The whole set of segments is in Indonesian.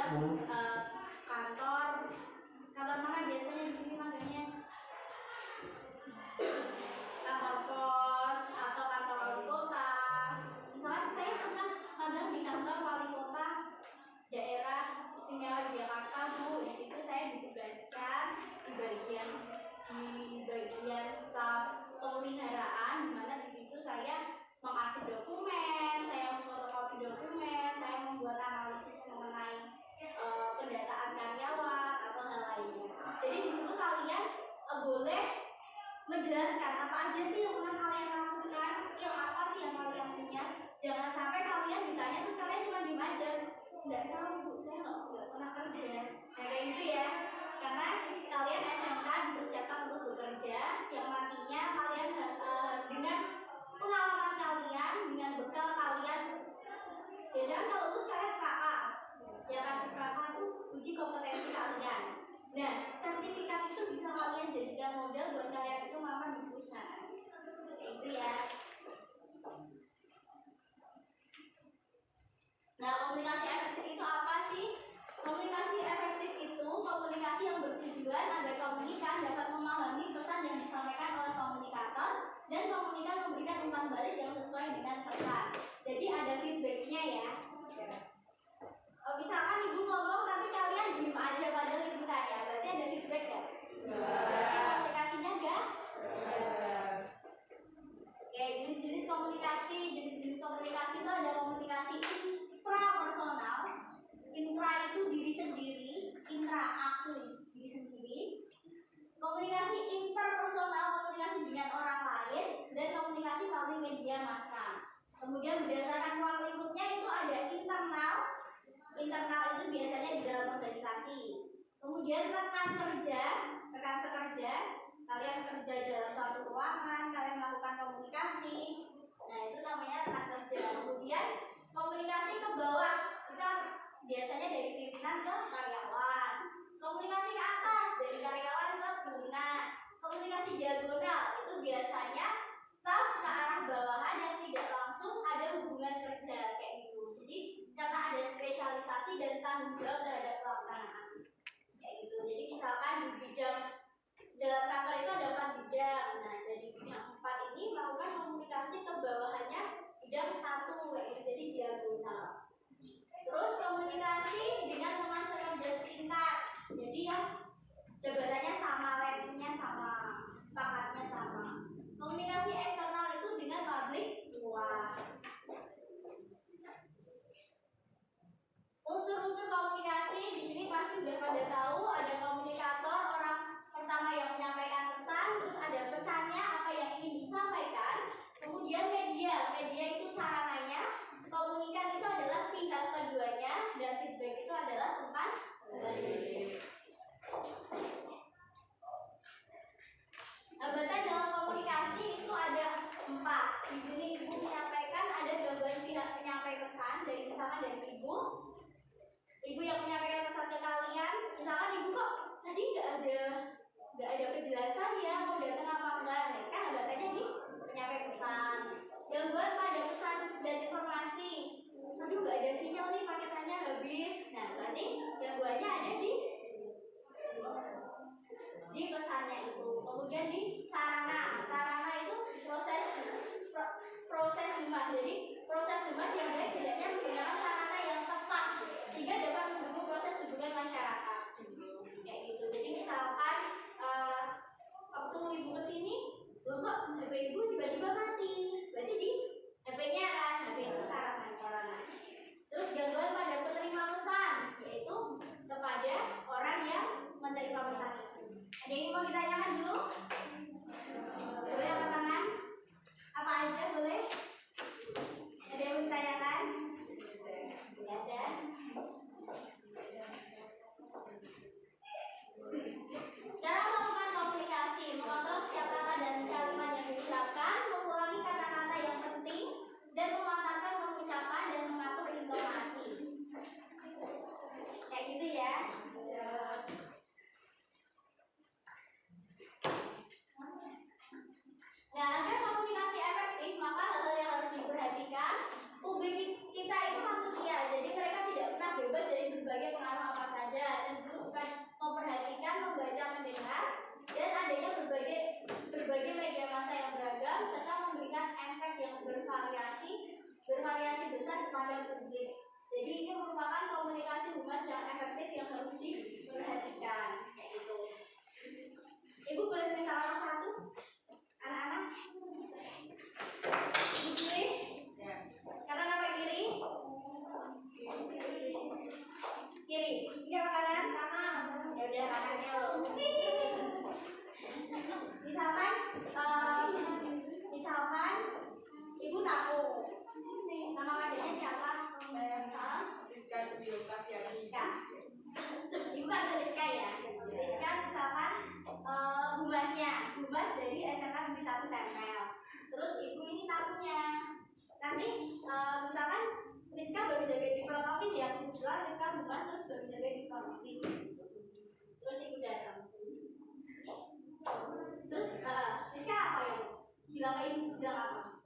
kantor mana biasanya di sini magangnya? Kantor pos atau kantor wali kota. Misalkan saya pernah magang di kantor wali kota daerah istimewa Yogyakarta, Bu. Di situ saya ditugaskan di bagian staf pemeliharaan, di mana di situ saya mengarsip dokumen, saya memfotokopi dokumen, saya membuat analisis mengenai pendataan karyawan atau hal lainnya. Jadi di situ kalian boleh menjelaskan apa aja sih yang pernah kalian lakukan, skill apa sih yang kalian punya. Jangan sampai kalian ditanya terus kalian cuma diem aja, nggak tahu Bu, saya nggak pernah kerja. Nah kayak gitu ya, karena kalian SMK dipersiapkan untuk bekerja yang nantinya kalian dengan pengalaman kalian, dengan bekal kalian, biasanya kalau lulus kalian KA, ya kan, KA itu uji kompetensi kalian. Nah, sertifikat itu bisa kalian jadikan modal buat kalian itu makan di perusahaan. Kayak gitu ya. Nah, komunikasi efektif itu apa sih? Komunikasi efektif itu komunikasi yang bertujuan agar komunikan dapat memahami pesan yang disampaikan oleh komunikator dan komunikan memberikan umpan balik yang sesuai dengan pesan. Jadi ada feedbacknya ya. Misalkan ibu ngomong tapi kalian diem aja padahal ibu tanya, berarti ada feedback ya? Aplikasinya enggak? Oke, jenis-jenis komunikasi itu ada komunikasi intrapersonal. Intra itu diri sendiri, intra aku diri sendiri. Komunikasi interpersonal, komunikasi dengan orang lain, dan komunikasi melalui media massa. Kemudian berdasarkan ruang lingkupnya itu ada internal. Internal itu biasanya di dalam organisasi. Kemudian rekan sekerja, kalian kerja dalam suatu ruangan, kalian melakukan komunikasi. Nah itu namanya rekan kerja. Kemudian komunikasi ke bawah, kita biasanya dari pimpinan ke karyawan. Komunikasi ke atas, dari karyawan ke pimpinan. Komunikasi diagonal itu biasanya staf ke arah bawahan yang tidak langsung ada hubungan kerja kayak gitu. Jadi karena ada spesialisasi dan tanggung jawab terhadap pelaksanaan kayak gitu. Jadi misalkan di bidang dalam kantor itu ada 4 bidang. Nah dari bidang 4 ini melakukan komunikasi ke bawahannya bidang 1 kayak gitu. Jadi diagonal. Terus komunikasi dengan teman sekerja setingkat. Jadi yang jabatannya sama, levelnya sama, pangkatnya sama. Komunikasi eksternal itu dengan publik luar. Unsur-unsur komunikasi di sini pasti udah pada tahu. Ada komunikator, orang pertama yang menyampaikan pesan, terus ada pesannya apa yang ingin disampaikan. Kemudian media itu sarananya. Komunikan itu adalah pihak keduanya, dan feedback itu adalah umpan balik. Hambatan dalam komunikasi itu ada 4. Di sini ibu menyampaikan ada gangguan pihak penyampai pesan, dari misalkan dari ibu yang menyampaikan pesan ke kalian. Misalkan ibu kok tadi nggak ada kejelasan ya mau datang apa enggak. Nah, kan hambatannya di penyampai pesan. Gangguan pada pesan dan informasi. Aduh nggak ada sinyal nih, paketannya habis. Nah berarti gangguannya ada di pesannya itu. Kemudian di sarana itu proses humas. Jadi proses humas yang baik tidaknya menggunakan sarana yang tepat sehingga dapat mendukung proses hubungan masyarakat kayak gitu. Jadi misalkan waktu ibu kesini, loh kok HP ibu tiba-tiba mati, berarti di HP-nya kan, HP itu sarana. Terus gangguan pada penerima pesan, yaitu kepada orang yang menerima pesan itu. Ada yang mau ditanyakan dulu? Boleh angkat tangan? Apa aja boleh? Ada yang mau ditanyakan? Tidak ada. Cara melakukan komunikasi, mengontrol setiap kata dan kalimat yang diucapkan, mengulangi kata-kata yang penting, dan memantapkan pengucapan dan mengatur intonasi. Kayak gitu ya. satu tempel. Terus ibu ini tamunya. Nanti misalkan Rizka baru jaga di front office ya, kebetulan Rizka bukan, terus baru jaga di front office. Terus ibu datang. Terus Rizka apa ya? Bilang apa?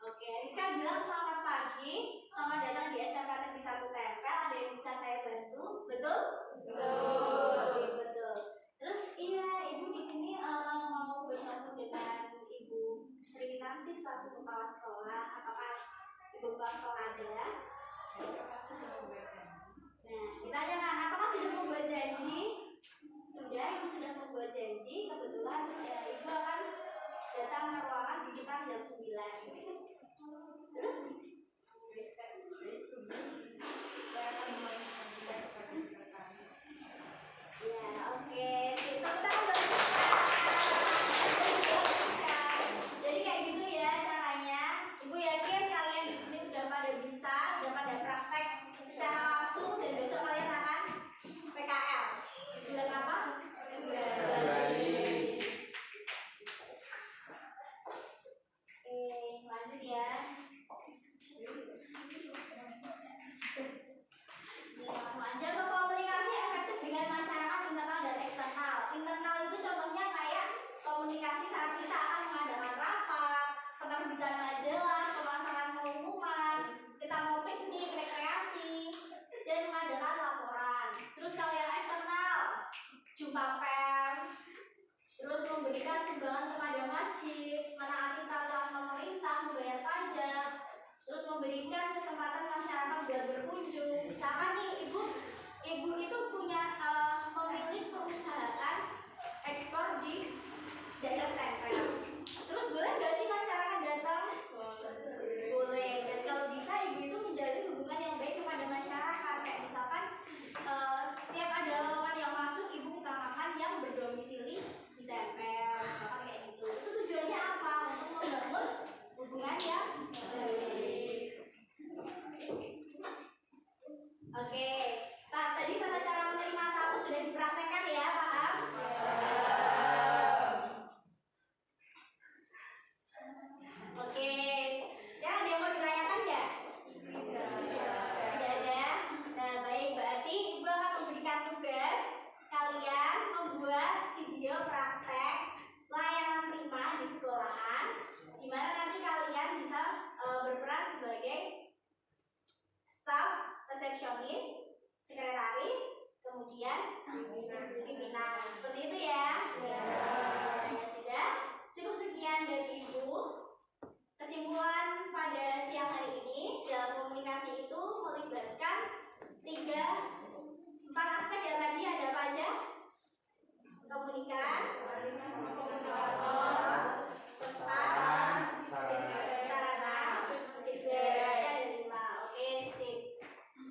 Oke, Rizka bilang selamat pagi, selamat datang di SMK Negeri 1 Tempel. Ada yang bisa saya bantu? Betul? Betul. Terus iya, ibu di sini mau bertemu dengan Ibu Sri Narsis selaku kepala sekolah. Apakah ibu kepala sekolah ada? Nah, ditanyakan apakah sudah membuat janji? Sudah, ibu sudah membuat janji. Kebetulan ibu akan datang ke ruangan sekitar jam 9. Terus? Ya, oke. Jadi kayak gitu ya caranya. Ibu yakin kalian di sini udah pada bisa, udah pada praktek secara langsung, dan besok kalian akan PKL. Bulan apa? Februari. Lanjut ya. Jaga komunikasi efektif dengan masyarakat internal dan eksternal. Internal itu contohnya kayak komunikasi saat kita akan mengadakan rapat, penerbitan majalah, pemasangan pengumuman, kita mau piknik, rekreasi, dan mengadakan laporan. Terus kalau yang eksternal, jumpa pers, terus memberikan sumbangan kepada masjid, menaati peraturan pemerintah, membayar pajak, terus memberikan kesempatan masyarakat buat berkunjung. Misalkan nih ibu itu punya memiliki perusahaan ekspor di daerah Tempel. Terus boleh nggak sih masyarakat datang? Boleh. Dan kalau bisa ibu itu menjalin hubungan yang baik kepada masyarakat. Kayak misalkan tiap ada lawan yang masuk, ibu utamakan yang berdomisili di Tempel. Misalkan kayak gitu. Itu tujuannya apa? Untuk membangun hubungan yang baik. Oke. Nah, tadi tata cara menerima tamu sudah dipraktekkan ya, paham? Oke. Ya, ada yang mau ditanyakan nggak? Tidak ada. Nah, baik, berarti ibu akan memberikan tugas kalian membuat video praktek layanan prima di sekolahan, di mana nanti kalian bisa berperan sebagai staf, resepsionis, sekretaris, kemudian pimpinan. Seperti itu ya. Ya sudah. Cukup sekian dari ibu. Kesimpulan pada siang hari ini, dalam komunikasi itu melibatkan 4 aspek yang tadi ada apa aja? Komunikan, pesan, sarana, daya, dan 5. Oke, sip.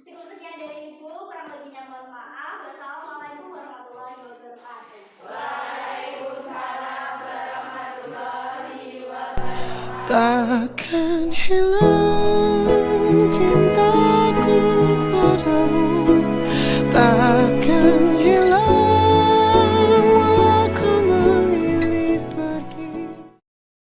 Cukup sekian dari ibu, kurang lebihnya mohon maaf. Wassalamualaikum warahmatullahi wabarakatuh. Waalaikumsalam warahmatullahi wabarakatuh. Takkan hilang cintaku.